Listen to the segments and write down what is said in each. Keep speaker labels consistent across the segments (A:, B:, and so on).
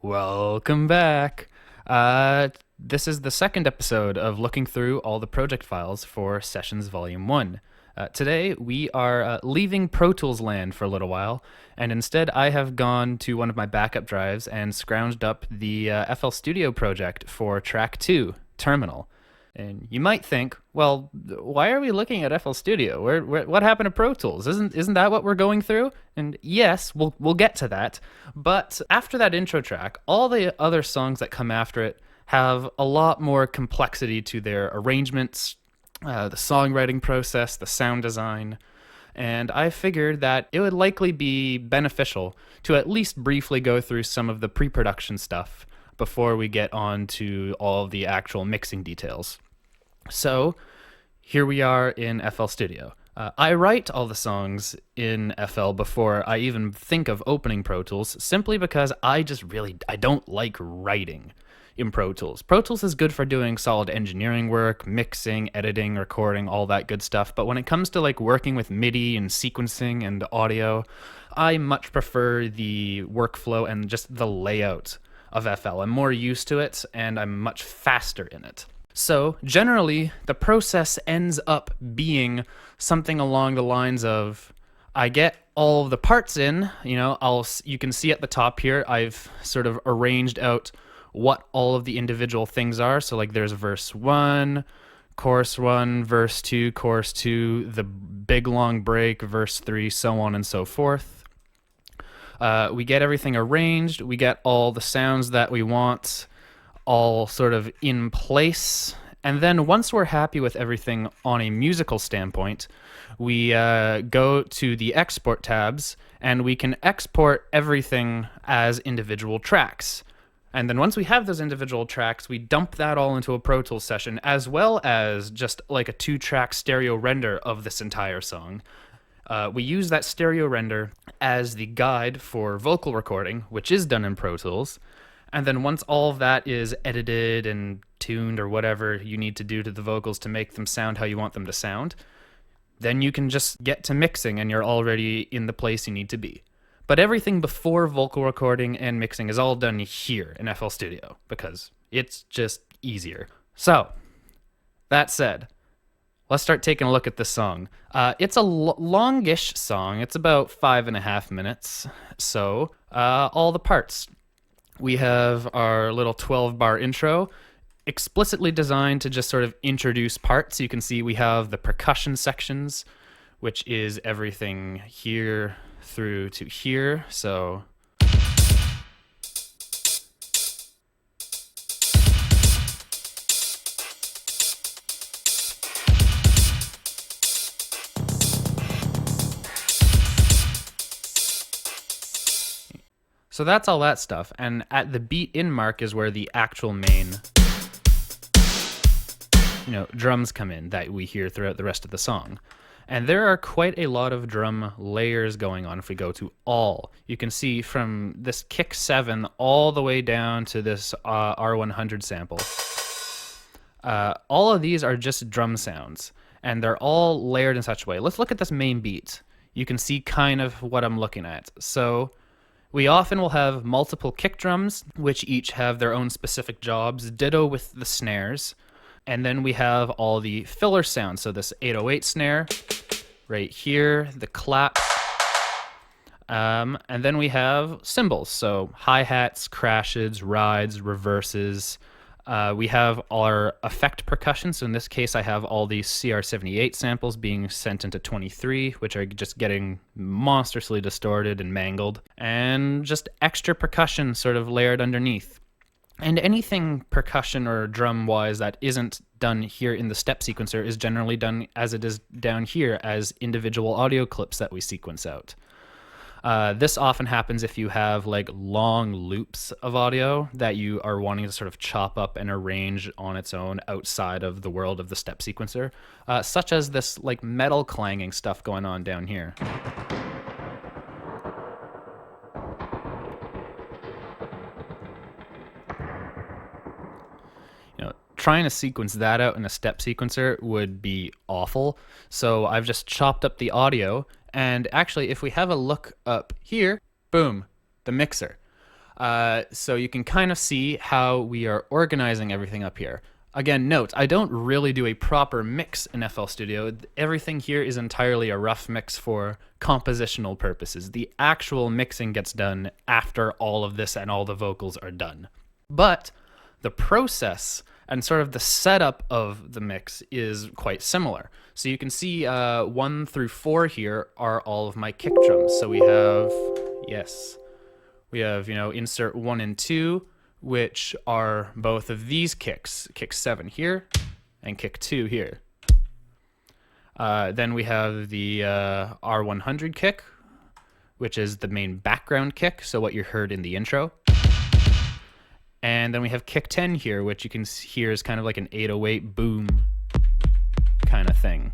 A: Welcome back. This is the second episode of looking through all the project files for Sessions Volume 1. Today, we are leaving Pro Tools land for a little while, and instead I have gone to one of my backup drives and scrounged up the FL Studio project for track 2, Terminal. And you might think, well, why are we looking at FL Studio? What happened to Pro Tools? Isn't that what we're going through? And yes, we'll get to that. But after that intro track, all the other songs that come after it have a lot more complexity to their arrangements, the songwriting process, the sound design. And I figured that it would likely be beneficial to at least briefly go through some of the pre-production stuff before we get on to all the actual mixing details. So here we are in FL Studio. I write all the songs in FL before I even think of opening Pro Tools, simply because I don't like writing in Pro Tools. Pro Tools is good for doing solid engineering work, mixing, editing, recording, all that good stuff. But when it comes to like working with MIDI and sequencing and audio, I much prefer the workflow and just the layout of FL. I'm more used to it and I'm much faster in it. So generally, the process ends up being something along the lines of, I get all the parts in, you can see at the top here, I've sort of arranged out what all of the individual things are. So like there's verse 1, chorus 1, verse 2, chorus 2, the big long break, verse 3, so on and so forth. We get everything arranged, we get all the sounds that we want all sort of in place, and then once we're happy with everything on a musical standpoint, we go to the export tabs and we can export everything as individual tracks. And then once we have those individual tracks, we dump that all into a Pro Tools session, as well as just like a 2-track stereo render of this entire song. We use that stereo render as the guide for vocal recording, which is done in Pro Tools. And then once all of that is edited and tuned or whatever you need to do to the vocals to make them sound how you want them to sound, then you can just get to mixing and you're already in the place you need to be. But everything before vocal recording and mixing is all done here in FL Studio because it's just easier. So, that said, let's start taking a look at this song. It's a longish song. It's about 5.5 minutes. So, all the parts. We have our little 12-bar intro, explicitly designed to just sort of introduce parts. You can see we have the percussion sections, which is everything here through to here. So So that's all that stuff, and at the beat in mark is where the actual main, drums come in that we hear throughout the rest of the song. And there are quite a lot of drum layers going on if we go to all. You can see from this kick 7 all the way down to this R100 sample. All of these are just drum sounds, and they're all layered in such a way. Let's look at this main beat. You can see kind of what I'm looking at. So we often will have multiple kick drums, which each have their own specific jobs, ditto with the snares. And then we have all the filler sounds. So this 808 snare right here, the clap. And then we have cymbals. So hi-hats, crashes, rides, reverses. We have our effect percussion. So in this case, I have all these CR78 samples being sent into 23, which are just getting monstrously distorted and mangled. And just extra percussion sort of layered underneath. And anything percussion or drum-wise that isn't done here in the step sequencer is generally done as it is down here as individual audio clips that we sequence out. This often happens if you have like long loops of audio that you are wanting to sort of chop up and arrange on its own outside of the world of the step sequencer, such as this like metal clanging stuff going on down here. Trying to sequence that out in a step sequencer would be awful. So I've just chopped up the audio, and actually if we have a look up here, boom, the mixer. So you can kind of see how we are organizing everything up here. Again, note, I don't really do a proper mix in FL Studio. Everything here is entirely a rough mix for compositional purposes. The actual mixing gets done after all of this and all the vocals are done. But the process and sort of the setup of the mix is quite similar. So you can see 1 through 4 here are all of my kick drums. So we have, we have, insert 1 and 2, which are both of these kicks, kick 7 here and kick 2 here. Then we have the R100 kick, which is the main background kick, so what you heard in the intro. And then we have kick 10 here, which you can hear is kind of like an 808 boom kind of thing.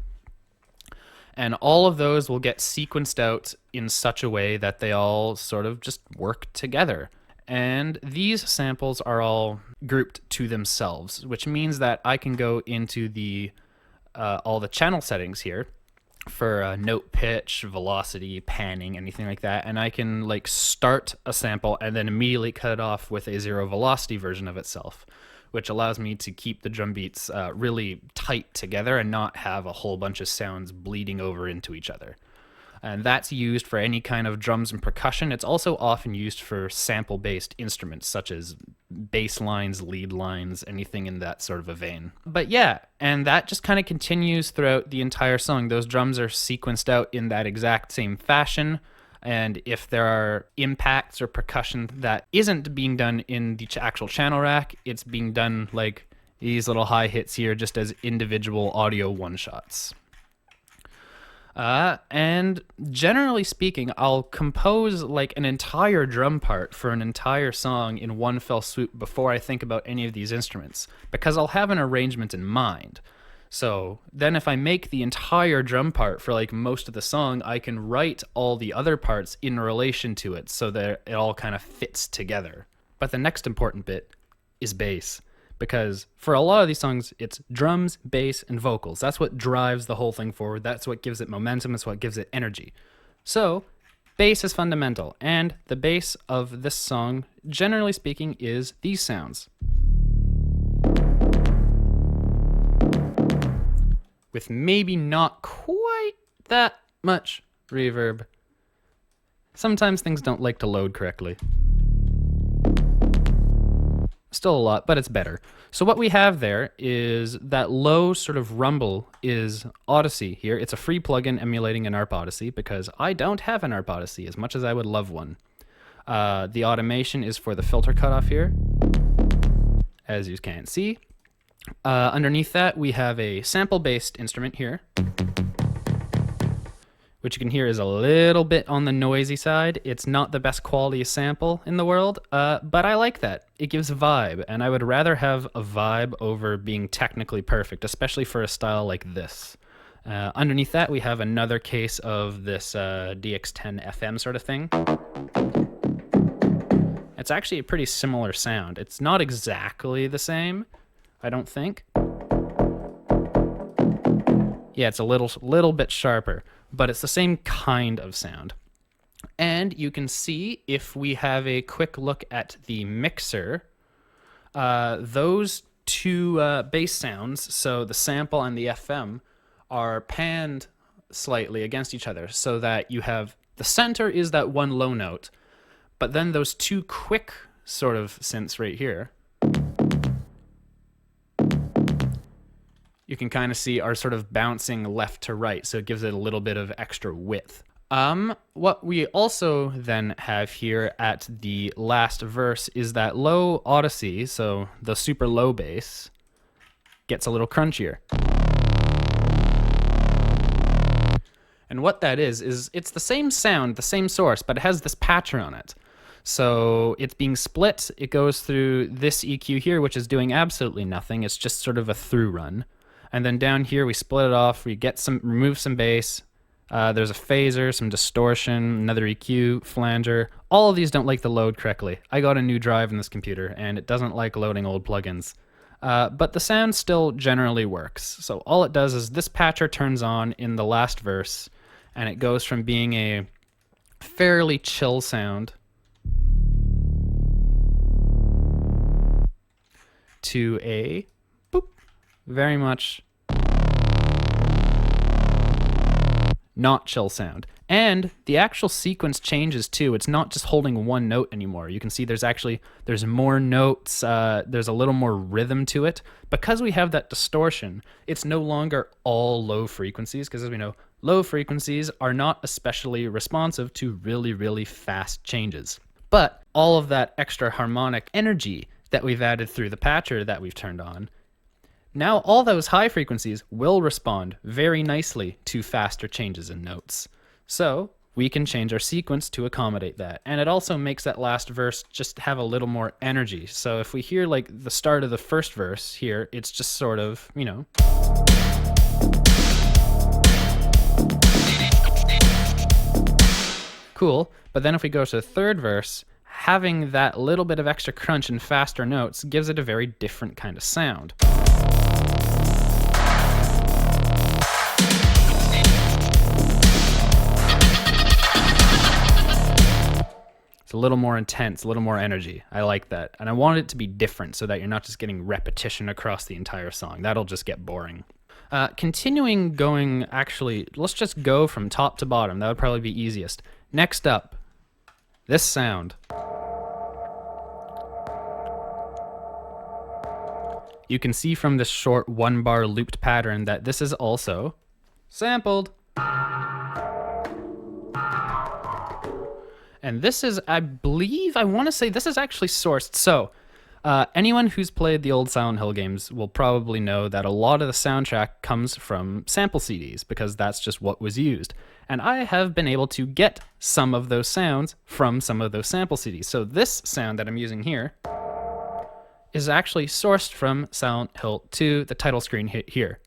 A: And all of those will get sequenced out in such a way that they all sort of just work together. And these samples are all grouped to themselves, which means that I can go into the all the channel settings here for note pitch, velocity, panning, anything like that, and I can like start a sample and then immediately cut it off with a 0 velocity version of itself, which allows me to keep the drum beats really tight together and not have a whole bunch of sounds bleeding over into each other. And that's used for any kind of drums and percussion. It's also often used for sample-based instruments, such as bass lines, lead lines, anything in that sort of a vein. But yeah, and that just kind of continues throughout the entire song. Those drums are sequenced out in that exact same fashion. And if there are impacts or percussion that isn't being done in the actual channel rack, it's being done like these little hi hits here just as individual audio one-shots. And generally speaking, I'll compose like an entire drum part for an entire song in one fell swoop before I think about any of these instruments, because I'll have an arrangement in mind. So then if I make the entire drum part for like most of the song, I can write all the other parts in relation to it so that it all kind of fits together. But the next important bit is bass. Because for a lot of these songs, it's drums, bass, and vocals. That's what drives the whole thing forward. That's what gives it momentum. It's what gives it energy. So, bass is fundamental. And the bass of this song, generally speaking, is these sounds. With maybe not quite that much reverb. Sometimes things don't like to load correctly. Still a lot, but it's better. So what we have there is that low sort of rumble is Odyssey here. It's a free plugin emulating an ARP Odyssey because I don't have an ARP Odyssey as much as I would love one. The automation is for the filter cutoff here, as you can see. Underneath that, we have a sample-based instrument here, which you can hear is a little bit on the noisy side. It's not the best quality sample in the world, but I like that. It gives a vibe, and I would rather have a vibe over being technically perfect, especially for a style like this. Underneath that, we have another case of this DX10 FM sort of thing. It's actually a pretty similar sound. It's not exactly the same, I don't think. Yeah, it's a little bit sharper, but it's the same kind of sound. And you can see if we have a quick look at the mixer, those two bass sounds, so the sample and the FM, are panned slightly against each other so that you have the center is that one low note, but then those two quick sort of synths right here, you can kind of see are sort of bouncing left to right, so it gives it a little bit of extra width. What we also then have here at the last verse is that low Odyssey, so the super low bass, gets a little crunchier. And what that is it's the same sound, the same source, but it has this patch on it. So it's being split, it goes through this EQ here, which is doing absolutely nothing, it's just sort of a through run. And then down here we split it off, we get remove some bass, there's a phaser, some distortion, another EQ, flanger. All of these don't like to load correctly. I got a new drive in this computer and it doesn't like loading old plugins. But the sound still generally works. So all it does is this patcher turns on in the last verse and it goes from being a fairly chill sound to a boop, very much not chill sound. And the actual sequence changes too. It's not just holding one note anymore. You can see there's more notes, there's a little more rhythm to it. Because we have that distortion, it's no longer all low frequencies, because as we know, low frequencies are not especially responsive to really, really fast changes. But all of that extra harmonic energy that we've added through the patcher that we've turned on, now all those high frequencies will respond very nicely to faster changes in notes. So we can change our sequence to accommodate that. And it also makes that last verse just have a little more energy. So if we hear like the start of the first verse here, it's just sort of, you know, cool. But then if we go to the third verse, having that little bit of extra crunch and faster notes gives it a very different kind of sound. It's a little more intense, a little more energy. I like that. And I want it to be different so that you're not just getting repetition across the entire song. That'll just get boring. Continuing going, actually, let's just go from top to bottom. That would probably be easiest. Next up, this sound. You can see from this short 1-bar looped pattern that this is also sampled. And this is, I believe, I want to say this is actually sourced. So anyone who's played the old Silent Hill games will probably know that a lot of the soundtrack comes from sample CDs, because that's just what was used. And I have been able to get some of those sounds from some of those sample CDs. So this sound that I'm using here is actually sourced from Silent Hill 2, the title screen hit here.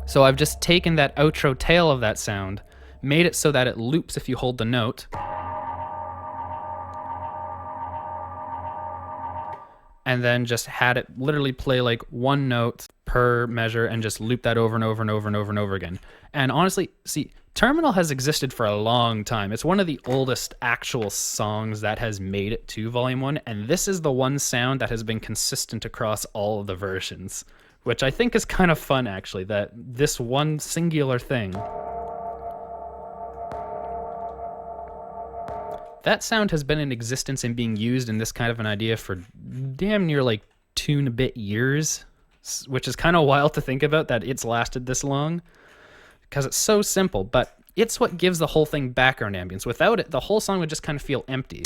A: So I've just taken that outro tail of that sound, made it so that it loops if you hold the note, and then just had it literally play like one note per measure and just loop that over and over and over and over and over again. And honestly, see, Terminal has existed for a long time. It's one of the oldest actual songs that has made it to Volume 1, and this is the one sound that has been consistent across all of the versions, which I think is kind of fun, actually, that this one singular thing. That sound has been in existence and being used in this kind of an idea for damn near like 2 and a bit years, which is kind of wild to think about that it's lasted this long, because it's so simple, but it's what gives the whole thing background ambience. Without it, the whole song would just kind of feel empty.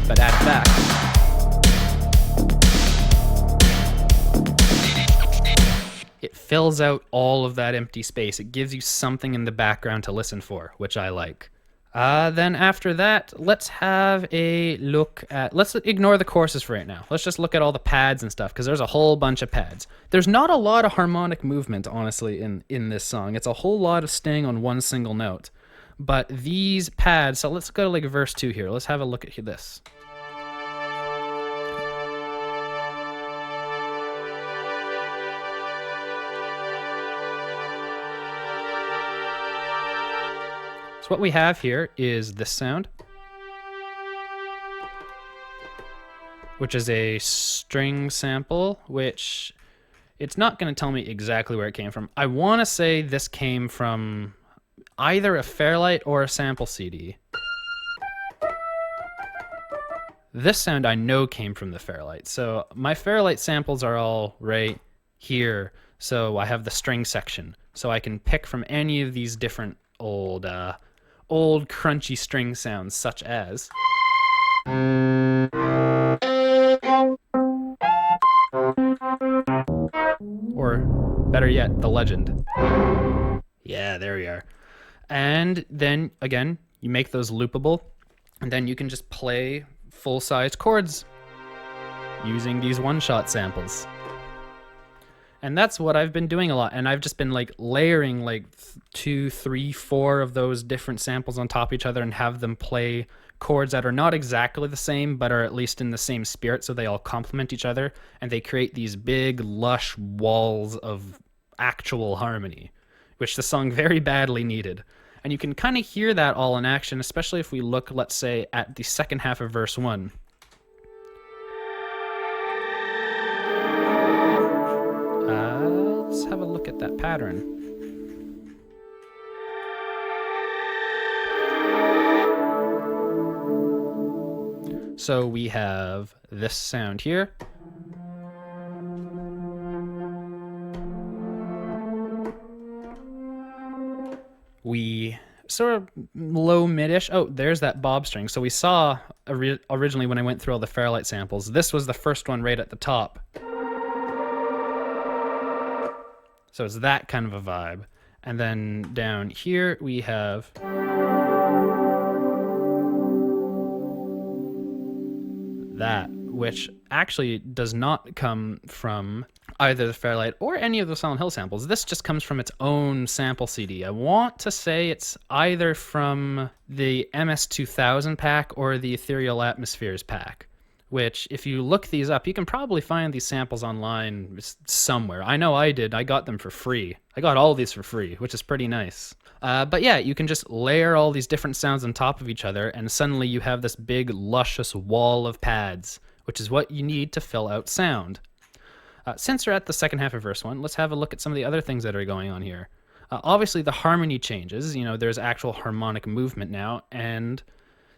A: But add it back. It fills out all of that empty space. It gives you something in the background to listen for, which I like. Then after that, let's have a look at, let's ignore the choruses for right now. Let's just look at all the pads and stuff, because there's a whole bunch of pads. There's not a lot of harmonic movement, honestly, in this song. It's a whole lot of staying on one single note. But these pads, so let's go to like verse 2 here. Let's have a look at this. What we have here is this sound, which is a string sample, which it's not going to tell me exactly where it came from. I want to say this came from either a Fairlight or a sample CD. This sound I know came from the Fairlight. So my Fairlight samples are all right here. So I have the string section. So I can pick from any of these different old crunchy string sounds, such as or better yet, the Legend. Yeah, there we are. And then again, you make those loopable, and then you can just play full-size chords using these one-shot samples. And that's what I've been doing a lot. And I've just been like layering like 2, 3, 4 of those different samples on top of each other and have them play chords that are not exactly the same, but are at least in the same spirit, so they all complement each other. And they create these big, lush walls of actual harmony, which the song very badly needed. And you can kind of hear that all in action, especially if we look, let's say, at the second half of verse 1. Let's have a look at that pattern. So we have this sound here. We sort of low mid-ish. Oh, there's that bob string. So we saw originally when I went through all the Fairlight samples, this was the first one right at the top. So it's that kind of a vibe. And then down here we have that, which actually does not come from either the Fairlight or any of the Silent Hill samples. This just comes from its own sample CD. I want to say it's either from the MS-2000 pack or the Ethereal Atmospheres pack, which if you look these up, you can probably find these samples online somewhere. I know I did. I got them for free. I got all these for free, which is pretty nice. But yeah, you can just layer all these different sounds on top of each other, and suddenly you have this big, luscious wall of pads, which is what you need to fill out sound. Since we're at the second half of verse 1, let's have a look at some of the other things that are going on here. Obviously, the harmony changes. You know, there's actual harmonic movement now, and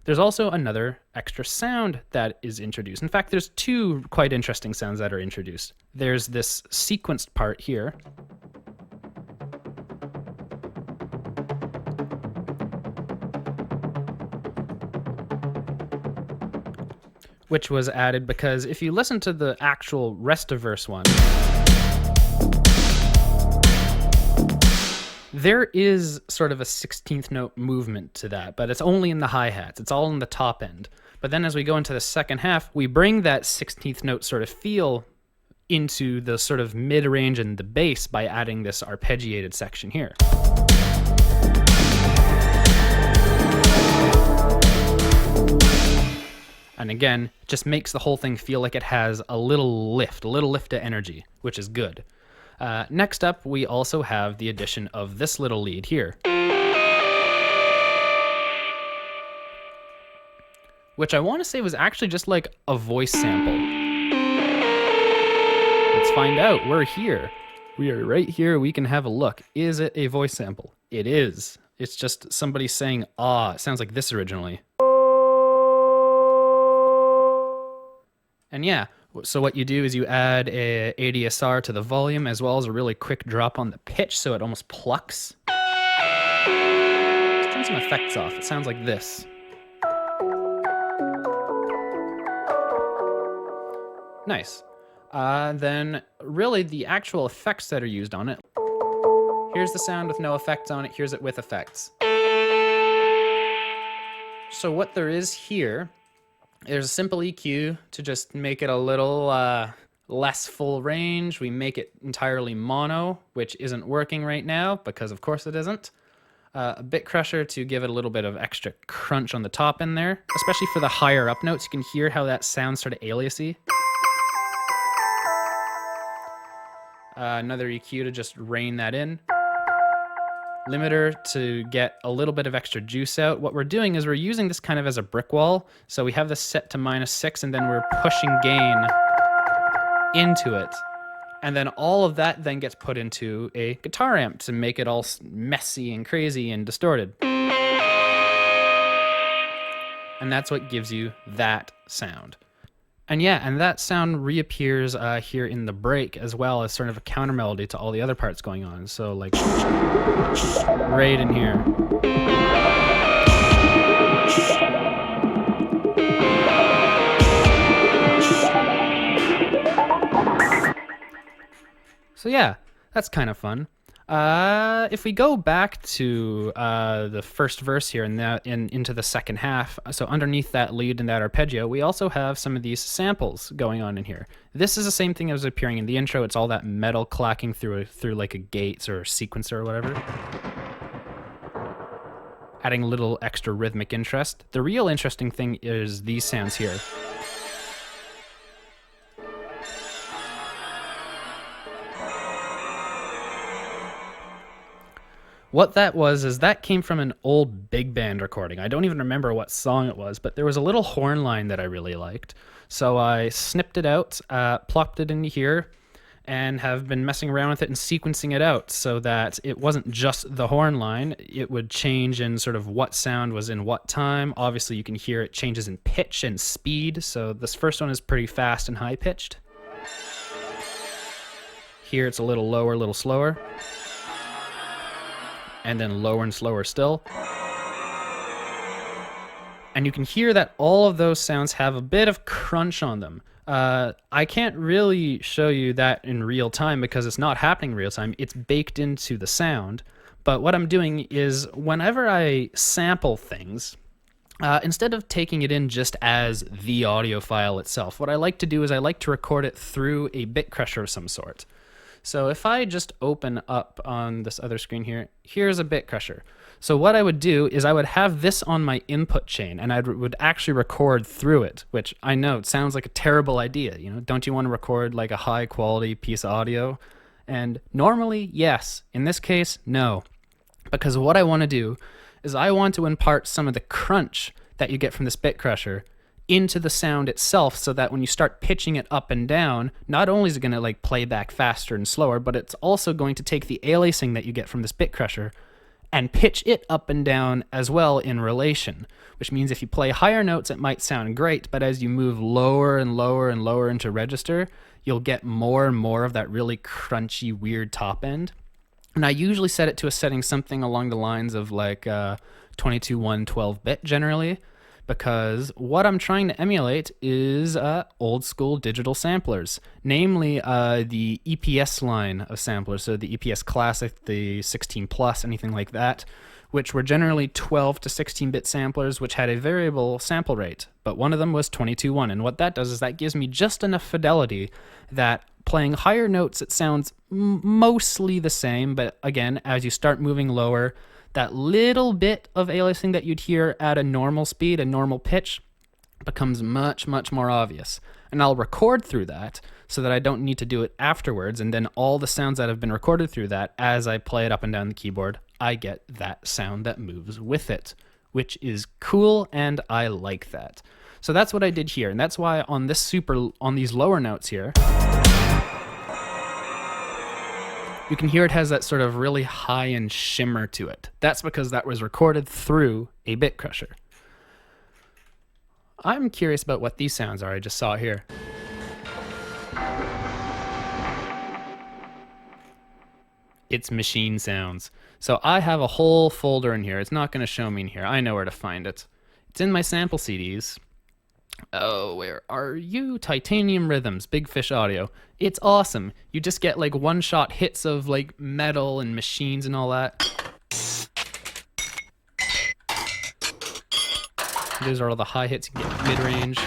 A: there's also another extra sound that is introduced. In fact, there's two quite interesting sounds that are introduced. There's this sequenced part here, which was added because if you listen to the actual rest of verse 1, there is sort of a 16th note movement to that, but it's only in the hi-hats. It's all in the top end. But then as we go into the second half, we bring that 16th note sort of feel into the sort of mid-range and the bass by adding this arpeggiated section here. And again, just makes the whole thing feel like it has a little lift of energy, which is good. Next up, we also have the addition of this little lead here, which I want to say was actually just like a voice sample. Let's find out. We're here. We are right here. We can have a look. Is it a voice sample? It is. It's just somebody saying, ah. It sounds like this originally. And yeah, so what you do is you add a ADSR to the volume as well as a really quick drop on the pitch so it almost plucks. Let's turn some effects off. It sounds like this. Nice. Then really the actual effects that are used on it. Here's the sound with no effects on it. Here's it with effects. So what there is here, there's a simple EQ to just make it a little less full range. We make it entirely mono, which isn't working right now because of course it isn't. A bit crusher to give it a little bit of extra crunch on the top end there, especially for the higher up notes. You can hear how that sounds sort of aliasy. Another EQ to just rein that in. Limiter to get a little bit of extra juice out. What we're doing is we're using this kind of as a brick wall. So we have this set to -6 and then we're pushing gain into it. And then all of that then gets put into a guitar amp to make it all messy and crazy and distorted. And that's what gives you that sound. And yeah, and that sound reappears here in the break as well as sort of a counter melody to all the other parts going on. So like right in here. So yeah, that's kind of fun. If we go back to the first verse here and into the second half, so underneath that lead and that arpeggio, we also have some of these samples going on in here. This is the same thing as appearing in the intro. It's all that metal clacking through like a gates or a sequencer or whatever, adding a little extra rhythmic interest. The real interesting thing is these sounds here. What that was is that came from an old big band recording. I don't even remember what song it was, but there was a little horn line that I really liked. So I snipped it out, plopped it into here, and have been messing around with it and sequencing it out so that it wasn't just the horn line. It would change in sort of what sound was in what time. Obviously, you can hear it changes in pitch and speed. So this first one is pretty fast and high pitched. Here it's a little lower, a little slower. And then lower and slower still. And you can hear that all of those sounds have a bit of crunch on them. I can't really show you that in real time because it's not happening in real time. It's baked into the sound. But what I'm doing is whenever I sample things, instead of taking it in just as the audio file itself, what I like to do is I like to record it through a bit crusher of some sort. So if I just open up on this other screen here, here's a bit crusher. So what I would do is I would have this on my input chain and I would actually record through it, which I know it sounds like a terrible idea. You know, don't you want to record like a high quality piece of audio? And normally, yes. In this case, no. Because what I want to do is I want to impart some of the crunch that you get from this bit crusher into the sound itself so that when you start pitching it up and down, not only is it going to like play back faster and slower, but it's also going to take the aliasing that you get from this bit crusher and pitch it up and down as well in relation, which means if you play higher notes, it might sound great, but as you move lower and lower and lower into register, you'll get more and more of that really crunchy, weird top end. And I usually set it to a setting something along the lines of like 22.1 12-bit generally, because what I'm trying to emulate is old school digital samplers, namely the EPS line of samplers, so the EPS Classic, the 16 Plus, anything like that, which were generally 12 to 16-bit samplers, which had a variable sample rate, but one of them was 22.1, and what that does is that gives me just enough fidelity that playing higher notes, it sounds mostly the same, but again, as you start moving lower, that little bit of aliasing that you'd hear at a normal speed, a normal pitch, becomes much, much more obvious. And I'll record through that so that I don't need to do it afterwards, and then all the sounds that have been recorded through that, as I play it up and down the keyboard, I get that sound that moves with it, which is cool, and I like that. So that's what I did here, and that's why on these lower notes here, you can hear it has that sort of really high-end shimmer to it. That's because that was recorded through a bit crusher. I'm curious about what these sounds are I just saw here. It's machine sounds. So I have a whole folder in here. It's not going to show me in here. I know where to find it. It's in my sample CDs. Oh, where are you? Titanium Rhythms, Big Fish Audio. It's awesome. You just get like one-shot hits of like metal and machines and all that. Those are all the high hits you get mid-range.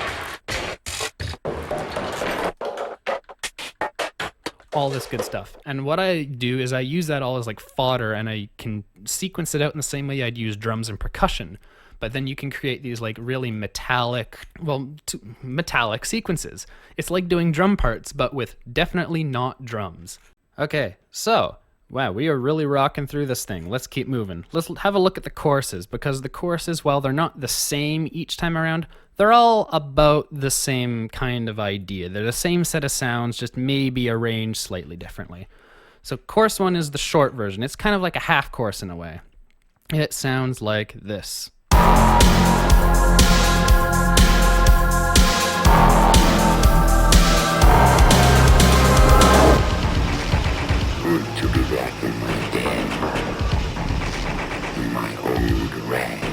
A: All this good stuff. And what I do is I use that all as like fodder, and I can sequence it out in the same way I'd use drums and percussion. But then you can create these like really metallic sequences. It's like doing drum parts, but with definitely not drums. Okay, so, wow, we are really rocking through this thing. Let's keep moving. Let's have a look at the choruses, because the choruses, while they're not the same each time around, they're all about the same kind of idea. They're the same set of sounds, just maybe arranged slightly differently. So chorus 1 is the short version. It's kind of like a half chorus in a way. It sounds like this.
B: Good to be back in my den, in my old rags.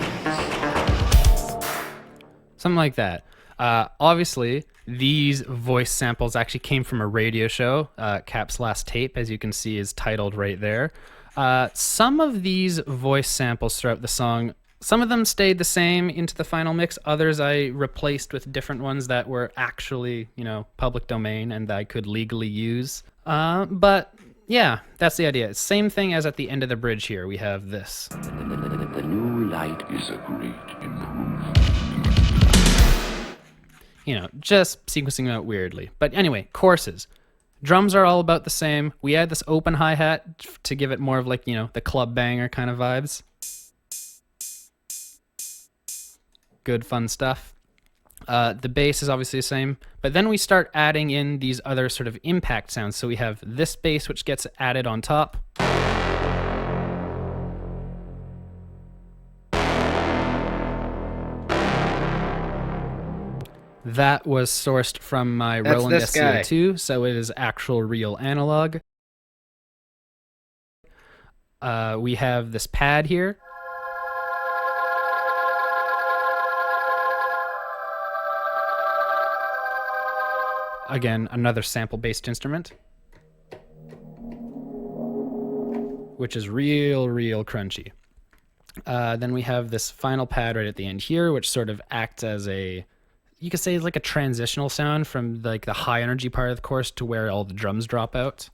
A: Something like that. Obviously, these voice samples actually came from a radio show. Cap's Last Tape, as you can see, is titled right there. Some of these voice samples throughout the song, some of them stayed the same into the final mix. Others I replaced with different ones that were actually, public domain and that I could legally use. But yeah, that's the idea. Same thing as at the end of the bridge here. We have this.
B: The new light is a great improvement.
A: Just sequencing out weirdly. But anyway, choruses. Drums are all about the same. We add this open hi-hat to give it more of like, the club banger kind of vibes. Good fun stuff. The bass is obviously the same, but then we start adding in these other sort of impact sounds. So we have this bass, which gets added on top. That was sourced from my Roland SCO2, so it is actual real analog. We have this pad here. Again, another sample-based instrument, which is real crunchy. Then we have this final pad right at the end here, which sort of acts as you could say like a transitional sound from like the high energy part of the chorus to where all the drums drop out.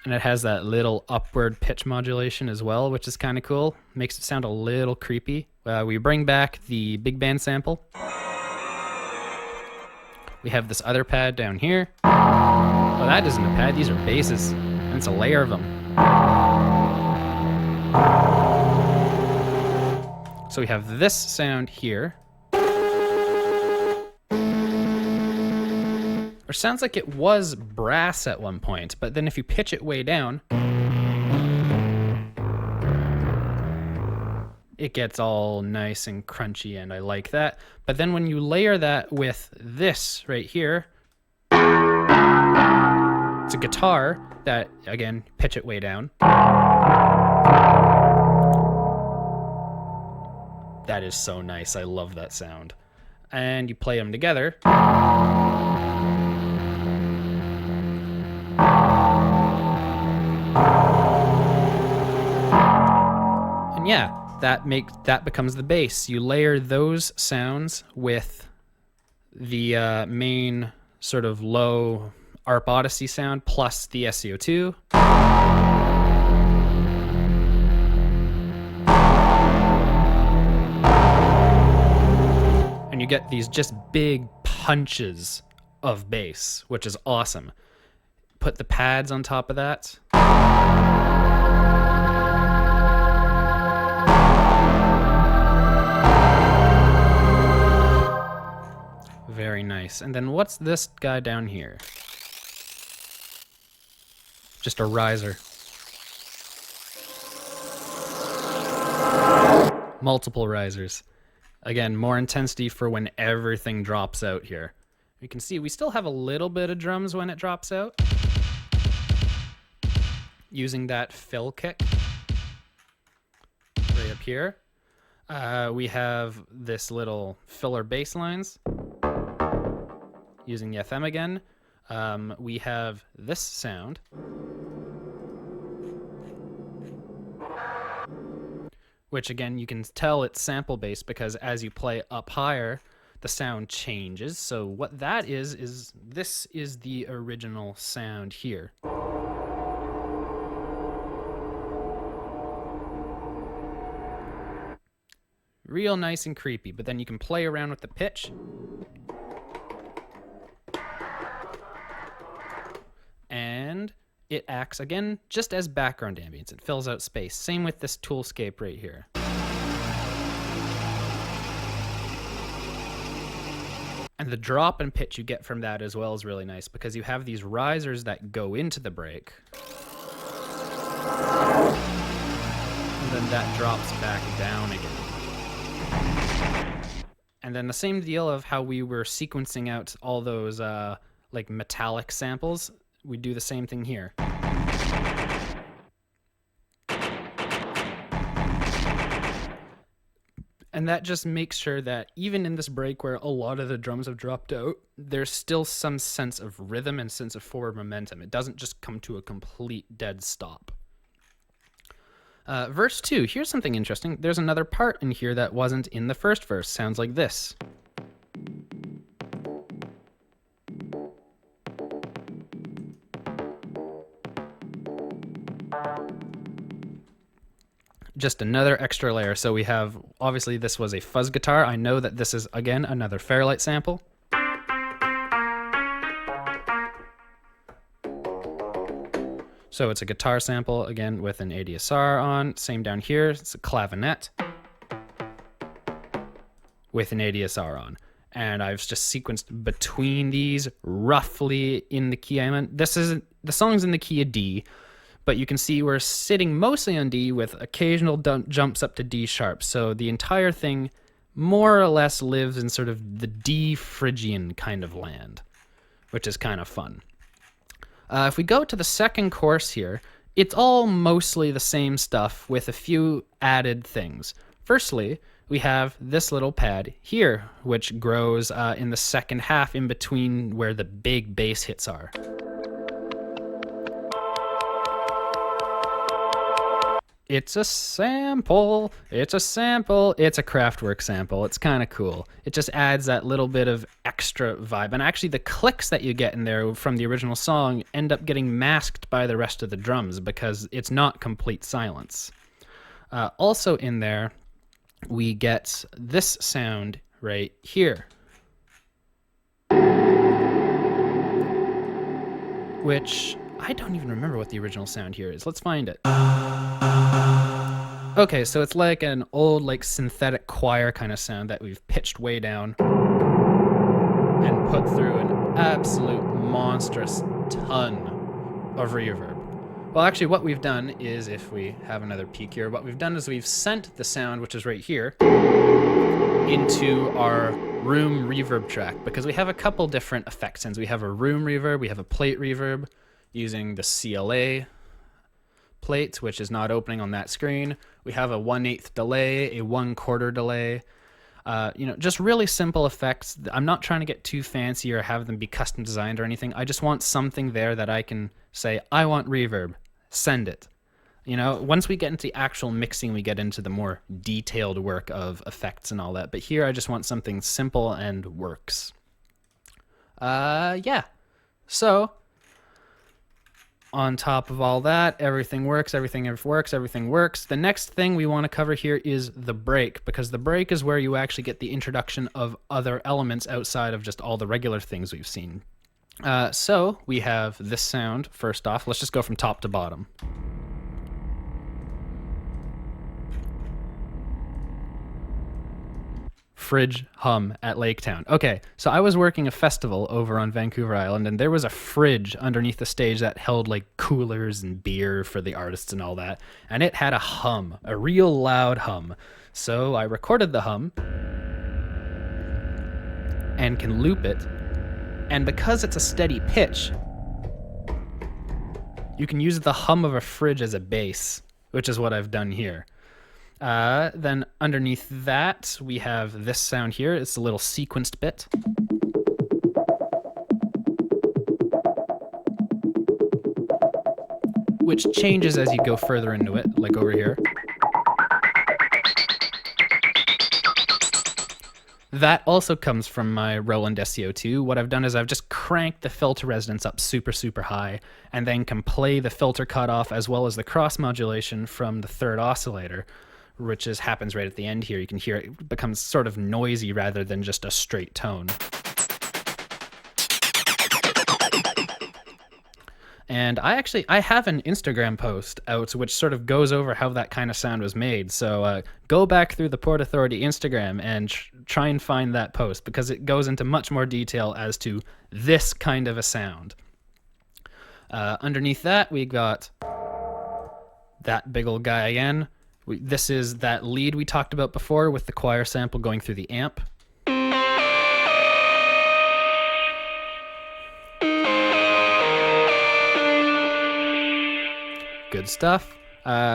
A: And it has that little upward pitch modulation as well, which is kind of cool. Makes it sound a little creepy. We bring back the big band sample. We have this other pad down here. Oh, that isn't a pad, these are basses. And it's a layer of them. So we have this sound here. Or sounds like it was brass at one point, but then if you pitch it way down, it gets all nice and crunchy, and I like that. But then when you layer that with this right here, it's a guitar that, again, pitch it way down. That is so nice. I love that sound. And you play them together. And yeah, that becomes the bass. You layer those sounds with the main sort of low ARP Odyssey sound plus the SCO2. And you get these just big punches of bass, which is awesome. Put the pads on top of that. Very nice. And then what's this guy down here? Just a riser. Multiple risers. Again, more intensity for when everything drops out here. You can see we still have a little bit of drums when it drops out. Using that fill kick right up here. We have this little filler bass lines. Using the FM again. We have this sound. Which again, you can tell it's sample based because as you play up higher, the sound changes. So what that is this is the original sound here. Real nice and creepy, but then you can play around with the pitch. And it acts, again, just as background ambience. It fills out space. Same with this toolscape right here. And the drop in pitch you get from that as well is really nice because you have these risers that go into the break. And then that drops back down again. And then the same deal of how we were sequencing out all those like metallic samples. We do the same thing here. And that just makes sure that even in this break where a lot of the drums have dropped out, there's still some sense of rhythm and sense of forward momentum. It doesn't just come to a complete dead stop. Verse 2, here's something interesting. There's another part in here that wasn't in the first verse. Sounds like this. Just another extra layer. So we have, obviously this was a fuzz guitar. I know that this is, again, another Fairlight sample. So it's a guitar sample, again, with an ADSR on. Same down here, it's a clavinet with an ADSR on. And I've just sequenced between these roughly in the key I'm in. The song's in the key of D, but you can see we're sitting mostly on D with occasional jumps up to D sharp. So the entire thing more or less lives in sort of the D Phrygian kind of land, which is kind of fun. If we go to the second course here, it's all mostly the same stuff with a few added things. Firstly, we have this little pad here, which grows in the second half in between where the big bass hits are. It's a sample. It's a sample. It's a Kraftwerk sample. It's kind of cool. It just adds that little bit of extra vibe. And actually, the clicks that you get in there from the original song end up getting masked by the rest of the drums because it's not complete silence. Also in there, we get this sound right here, which I don't even remember what the original sound here is. Let's find it. Okay, so it's like an old, like, synthetic choir kind of sound that we've pitched way down and put through an absolute monstrous ton of reverb. Well, actually, what we've done is, if we have another peek here, what we've done is we've sent the sound, which is right here, into our room reverb track, because we have a couple different effect sends. We have a room reverb, we have a plate reverb using the CLA plate, which is not opening on that screen. We have a 1/8 delay, a 1/4 delay. Just really simple effects. I'm not trying to get too fancy or have them be custom designed or anything. I just want something there that I can say, I want reverb, send it. Once we get into the actual mixing, we get into the more detailed work of effects and all that. But here I just want something simple and works. Yeah. So on top of all that, everything works. The next thing we want to cover here is the break, because the break is where you actually get the introduction of other elements outside of just all the regular things we've seen. So we have this sound first off. Let's just go from top to bottom. Fridge hum at Laketown. Okay, so I was working a festival over on Vancouver Island, and there was a fridge underneath the stage that held like coolers and beer for the artists and all that, and it had a hum, a real loud hum. So I recorded the hum and can loop it, and because it's a steady pitch, you can use the hum of a fridge as a bass, which is what I've done here. Then underneath that, we have this sound here. It's a little sequenced bit. Which changes as you go further into it, like over here. That also comes from my Roland SCO2. What I've done is I've just cranked the filter resonance up super, super high, and then can play the filter cutoff as well as the cross modulation from the third oscillator, which happens right at the end here. You can hear it becomes sort of noisy rather than just a straight tone. And I have an Instagram post out which sort of goes over how that kind of sound was made. So go back through the Port Authority Instagram and try and find that post, because it goes into much more detail as to this kind of a sound. Underneath that, we got that big old guy again. This is that lead we talked about before with the choir sample going through the amp. Good stuff.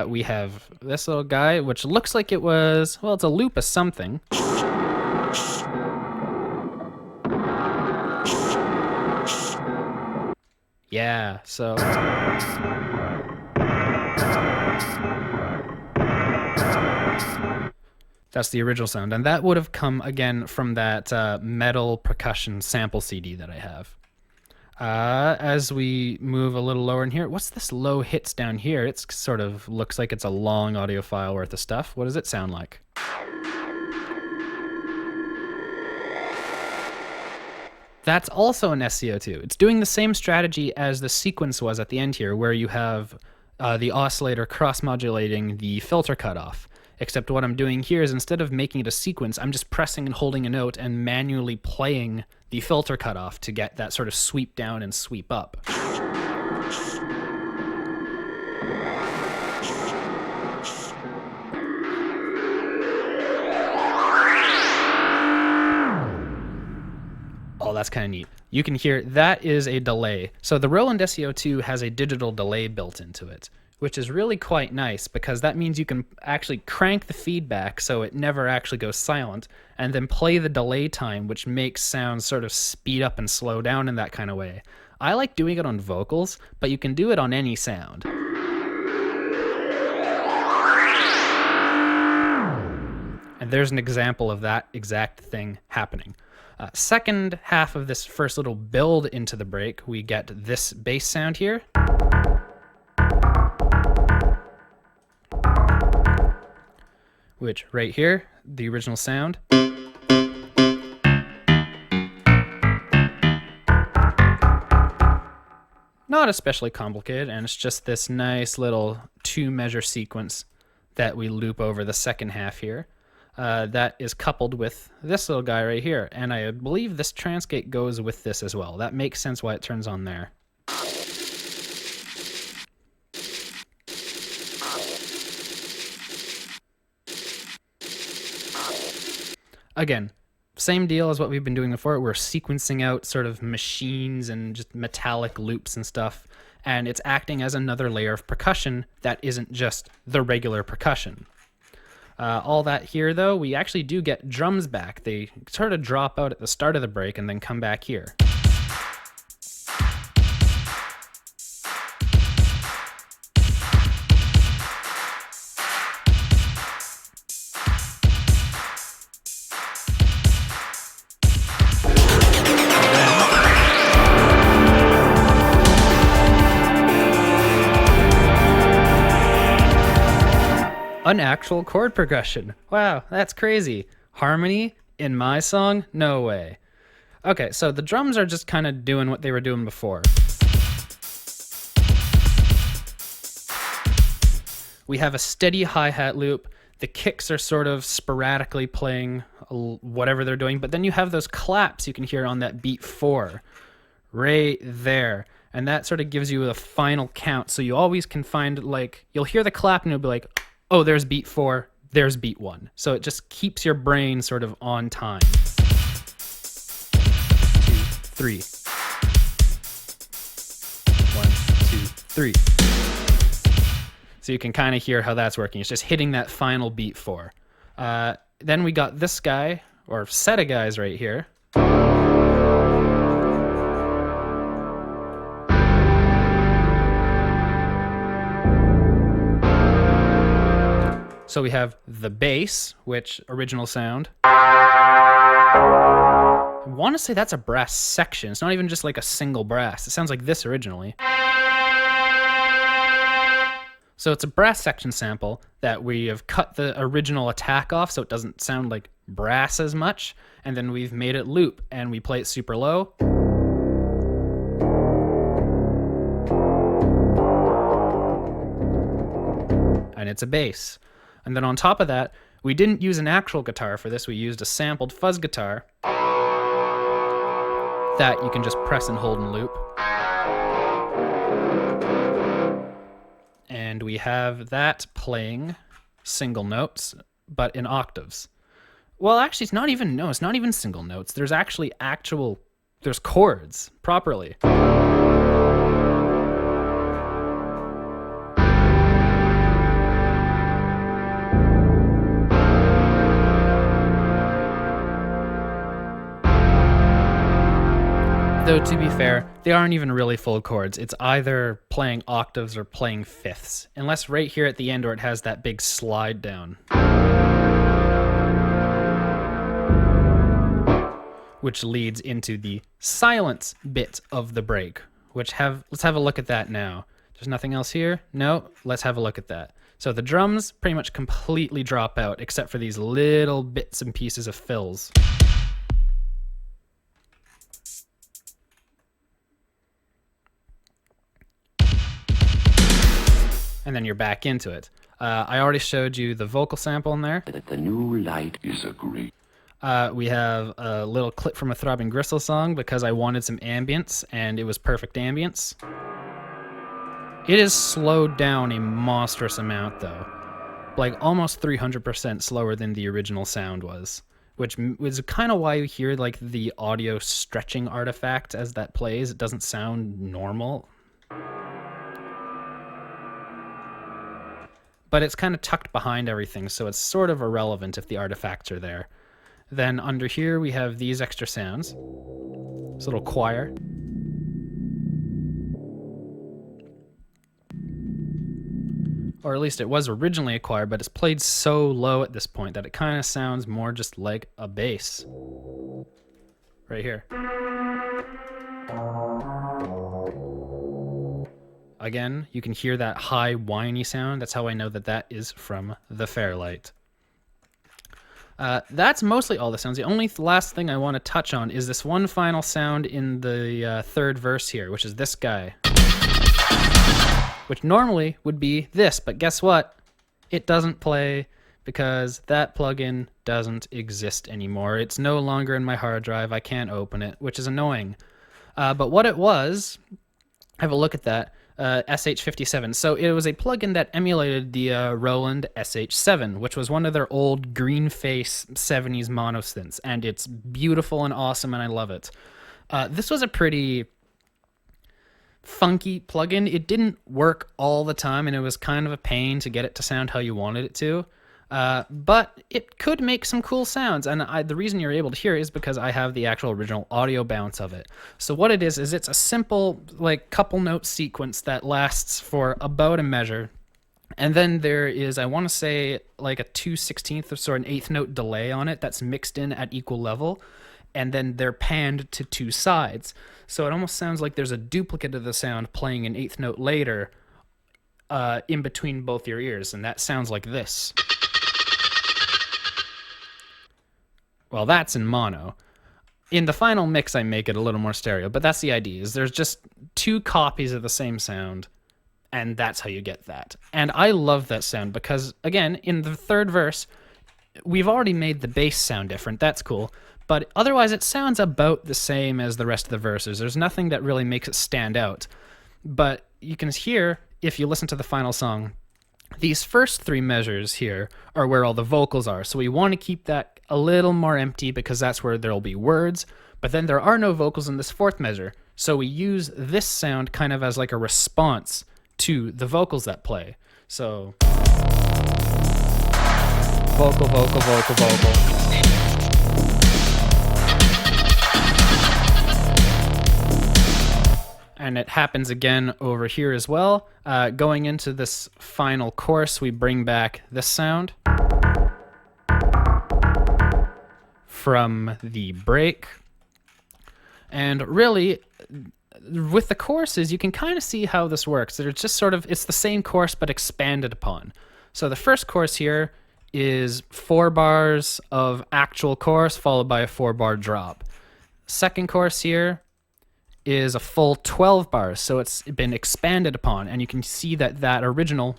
A: We have this little guy, which looks like it's a loop of something. Yeah, so that's the original sound, and that would have come again from that metal percussion sample CD that I have. As we move a little lower in here, what's this low hits down here? It sort of looks like it's a long audio file worth of stuff. What does it sound like? That's also an SCO2. It's doing the same strategy as the sequence was at the end here, where you have the oscillator cross-modulating the filter cutoff. Except what I'm doing here is instead of making it a sequence, I'm just pressing and holding a note and manually playing the filter cutoff to get that sort of sweep down and sweep up. Oh, that's kind of neat. You can hear that is a delay. So the Roland SCO2 has a digital delay built into it, which is really quite nice because that means you can actually crank the feedback so it never actually goes silent, and then play the delay time, which makes sounds sort of speed up and slow down in that kind of way. I like doing it on vocals, but you can do it on any sound. And there's an example of that exact thing happening. Second half of this first little build into the break, we get this bass sound here. Which right here, the original sound. Not especially complicated, and it's just this nice little 2-measure sequence that we loop over the second half here. That is coupled with this little guy right here, and I believe this transgate goes with this as well. That makes sense why it turns on there. Again, same deal as what we've been doing before. We're sequencing out sort of machines and just metallic loops and stuff, and it's acting as another layer of percussion that isn't just the regular percussion. All that here, though, we actually do get drums back. They sort of drop out at the start of the break and then come back here. An actual chord progression. Wow, that's crazy. Harmony in my song? No way. Okay, so the drums are just kind of doing what they were doing before. We have a steady hi-hat loop. The kicks are sort of sporadically playing whatever they're doing, but then you have those claps you can hear on that beat 4 right there. And that sort of gives you a final count. So you always can find, like, you'll hear the clap and you'll be like, oh, there's beat 4, there's beat 1. So it just keeps your brain sort of on time. 2, 3. 1, 2, 3. So you can kind of hear how that's working. It's just hitting that final beat 4. Then we got this guy, or set of guys right here. So we have the bass, which original sound. I want to say that's a brass section. It's not even just like a single brass. It sounds like this originally. So it's a brass section sample that we have cut the original attack off so it doesn't sound like brass as much. And then we've made it loop and we play it super low. And it's a bass. And then on top of that, we didn't use an actual guitar for this. We used a sampled fuzz guitar that you can just press and hold and loop. And we have that playing single notes, but in octaves. Well, actually, it's not even single notes. There's actually there's chords properly. Though, to be fair, they aren't even really full chords. It's either playing octaves or playing fifths. Unless right here at the end where it has that big slide down. Which leads into the silence bit of the break. Let's have a look at that now. There's nothing else here? No? Let's have a look at that. So the drums pretty much completely drop out except for these little bits and pieces of fills. and then you're back into it. I already showed you the vocal sample in there.
B: That the new light is a great.
A: We have a little clip from a Throbbing Gristle song because I wanted some ambience, and it was perfect ambience. It is slowed down a monstrous amount, though. Like almost 300% slower than the original sound was, which was kind of why you hear like the audio stretching artifact as that plays. It doesn't sound normal. But it's kind of tucked behind everything, so it's sort of irrelevant if the artifacts are there. Then under here we have these extra sounds. This little choir. Or at least it was originally a choir, but it's played so low at this point that it kind of sounds more just like a bass. Right here. Again, you can hear that high whiny sound. That's how I know that that is from the Fairlight. That's mostly all the sounds. The only last thing I want to touch on is this one final sound in the third verse here, which is this guy. Which normally would be this, but guess what? It doesn't play because that plugin doesn't exist anymore. It's no longer in my hard drive. I can't open it, which is annoying. But what it was, have a look at that. SH57. So it was a plugin that emulated the Roland SH7, which was one of their old green face 70s mono synths, and it's beautiful and awesome, and I love it. This was a pretty funky plugin. It didn't work all the time, and it was kind of a pain to get it to sound how you wanted it to. But it could make some cool sounds, and the reason you're able to hear it is because I have the actual original audio bounce of it. So what it is it's a simple, like, couple note sequence that lasts for about a measure, and then there is, I want to say, like a 2/16 or an eighth note delay on it that's mixed in at equal level, and then they're panned to two sides. So it almost sounds like there's a duplicate of the sound playing an eighth note later in between both your ears, and that sounds like this. Well, that's in mono. In the final mix, I make it a little more stereo, but that's the idea, is there's just two copies of the same sound, and that's how you get that. And I love that sound because, again, in the third verse, we've already made the bass sound different. That's cool. But otherwise, it sounds about the same as the rest of the verses. There's nothing that really makes it stand out. But you can hear, if you listen to the final song, these first three measures here are where all the vocals are. So we want to keep that a little more empty because that's where there'll be words. But then there are no vocals in this fourth measure. So we use this sound kind of as like a response to the vocals that play. So vocal, vocal, vocal, vocal. And it happens again over here as well. Going into this final chorus, we bring back this sound from the break. And really, with the choruses, you can kind of see how this works. It's just sort of, it's the same chorus but expanded upon. So the first chorus here is 4 bars of actual chorus followed by a 4-bar drop. Second chorus here is a full 12 bars, so it's been expanded upon, and you can see that that original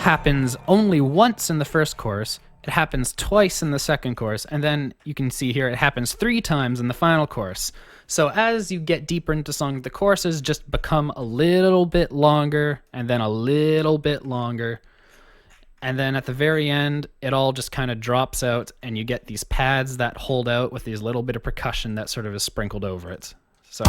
A: happens only once in the first chorus, it happens twice in the second chorus, and then you can see here it happens 3 times in the final chorus. So as you get deeper into the song, the choruses just become a little bit longer, and then a little bit longer. And then at the very end, it all just kind of drops out, and you get these pads that hold out with these little bit of percussion that sort of is sprinkled over it. So.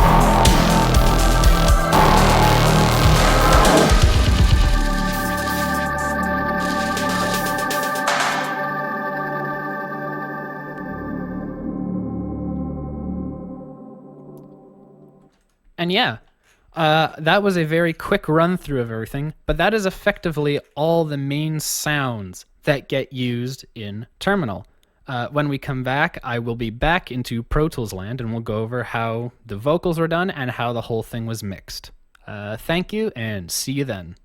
A: And yeah. That was a very quick run through of everything, but that is effectively all the main sounds that get used in Terminal. When we come back, I will be back into Pro Tools land, and we'll go over how the vocals were done and how the whole thing was mixed. Thank you, and see you then.